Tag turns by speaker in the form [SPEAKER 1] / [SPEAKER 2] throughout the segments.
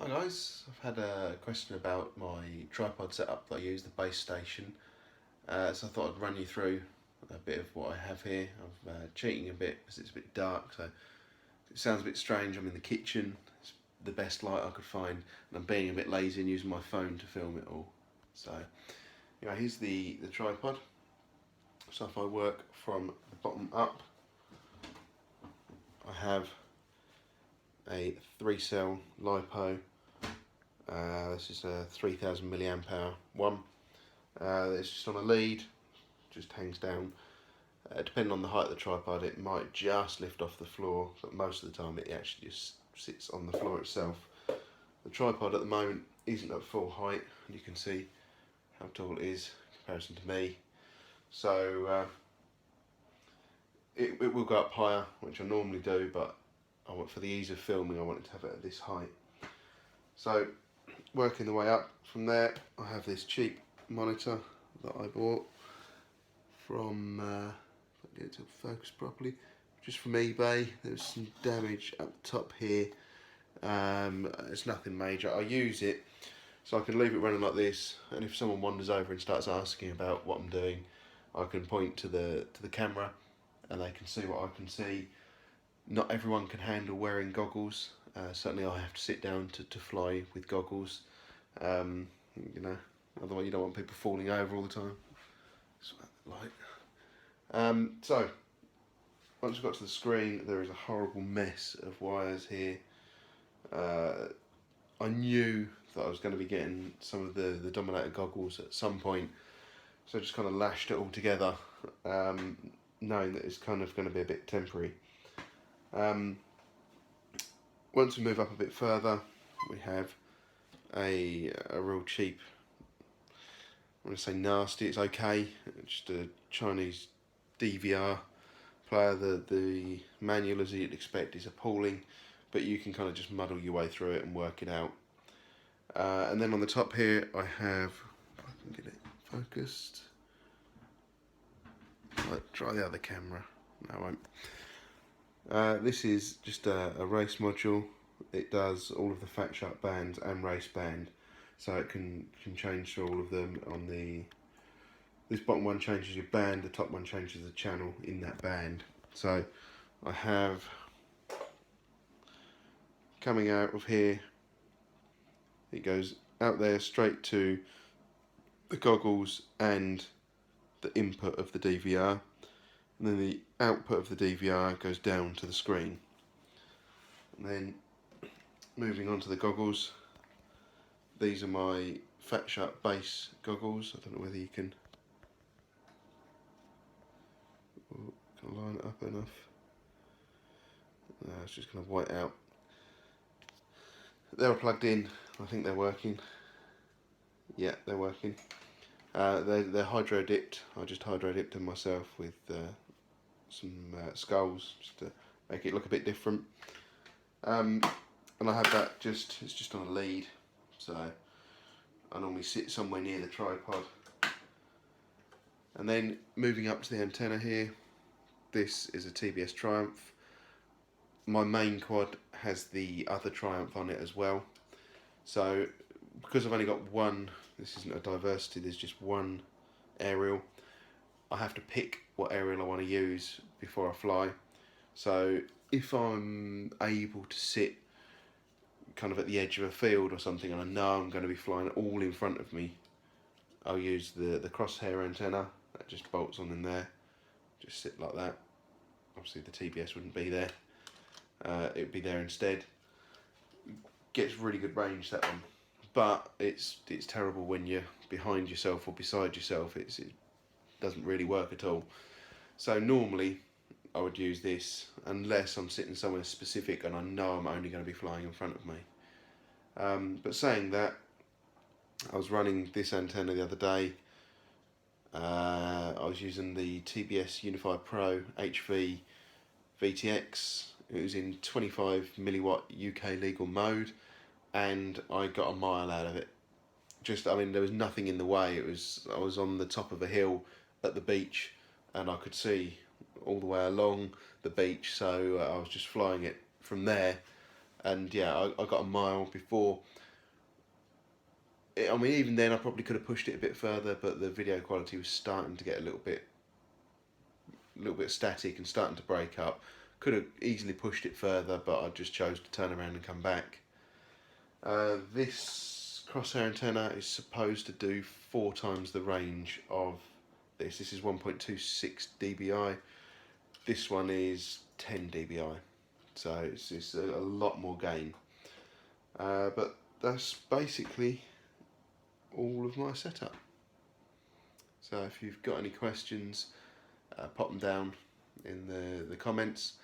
[SPEAKER 1] Hi guys, I've had a question about my tripod setup that I use, the base station. So I thought I'd run you through a bit of what I have here. I'm cheating a bit because it's a bit dark, so it sounds a bit strange. I'm in the kitchen, it's the best light I could find, and I'm being a bit lazy and using my phone to film it all. So anyway, here's the tripod. So if I work from the bottom up, I have a 3-cell LiPo. This is a 3000 milliamp hour one. It's just on a lead, just hangs down. Depending on the height of the tripod, it might just lift off the floor, but most of the time it actually just sits on the floor itself. The tripod at the moment isn't at full height, and you can see how tall it is in comparison to me. So it will go up higher, which I normally do, but for the ease of filming, I wanted to have it at this height. So working the way up from there, I have this cheap monitor that I bought from, if I get it to focus properly, just from eBay. There's some damage up the top here. It's nothing major. I use it so I can leave it running like this, and if someone wanders over and starts asking about what I'm doing, I can point to the camera and they can see what I can see. Not everyone can handle wearing goggles. Certainly I have to sit down to fly with goggles. You know, otherwise you don't want people falling over all the time. So once we got to the screen, there is a horrible mess of wires here. I knew that I was going to be getting some of the Dominator goggles at some point, so I just kind of lashed it all together, knowing that it's kind of going to be a bit temporary. Once we move up a bit further, we have a real cheap, I'm going to say nasty, it's okay, just a Chinese DVR player. The manual, as you'd expect, is appalling, but you can kind of just muddle your way through it and work it out. And then on the top here I have, if I can get it focused, try the other camera, no I won't. This is just a race module. It does all of the Fat Shark bands and race band, so it can change through all of them. On this bottom one changes your band, the top one changes the channel in that band. So I have, coming out of here, it goes out there straight to the goggles and the input of the DVR, and then the output of the DVR goes down to the screen. And then moving on to the goggles, these are my Fat Shark base goggles. I don't know whether you can line it up enough. No, it's just kind of white out. They're plugged in. I think they're working. Yeah, they're working. They're hydro dipped. I just hydro dipped them myself with some skulls just to make it look a bit different. And I have that it's just on a lead, so I normally sit somewhere near the tripod. And then moving up to the antenna here, this is a TBS Triumph. My main quad has the other Triumph on it as well. So because I've only got one, this isn't a diversity, there's just one aerial, I have to pick what aerial I want to use before I fly. So if I'm able to sit kind of at the edge of a field or something and I know I'm going to be flying all in front of me, I'll use the crosshair antenna that just bolts on in there, just sit like that. Obviously the TBS wouldn't be there, it would be there instead. Gets really good range, that one, but it's terrible when you're behind yourself or beside yourself. It doesn't really work at all. So normally I would use this unless I'm sitting somewhere specific and I know I'm only going to be flying in front of me. But saying that, I was running this antenna the other day. I was using the TBS Unify Pro HV VTX. It was in 25 milliwatt UK legal mode, and I got a mile out of it. I mean, there was nothing in the way. I was on the top of a hill at the beach, and I could see all the way along the beach. So I was just flying it from there, and yeah, I got a mile before. I mean, even then I probably could have pushed it a bit further, but the video quality was starting to get a little bit static and starting to break up. Could have easily pushed it further, but I just chose to turn around and come back. This crosshair antenna is supposed to do 4 times the range of this. This is 1.26 dBi. This one is 10 dBi. So it's a lot more gain. But that's basically all of my setup. So if you've got any questions, pop them down in the comments.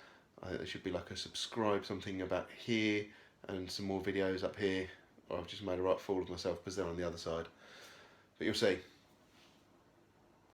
[SPEAKER 1] I think there should be like a subscribe something about here and some more videos up here. I've just made a right fool of myself because they're on the other side. But you'll see.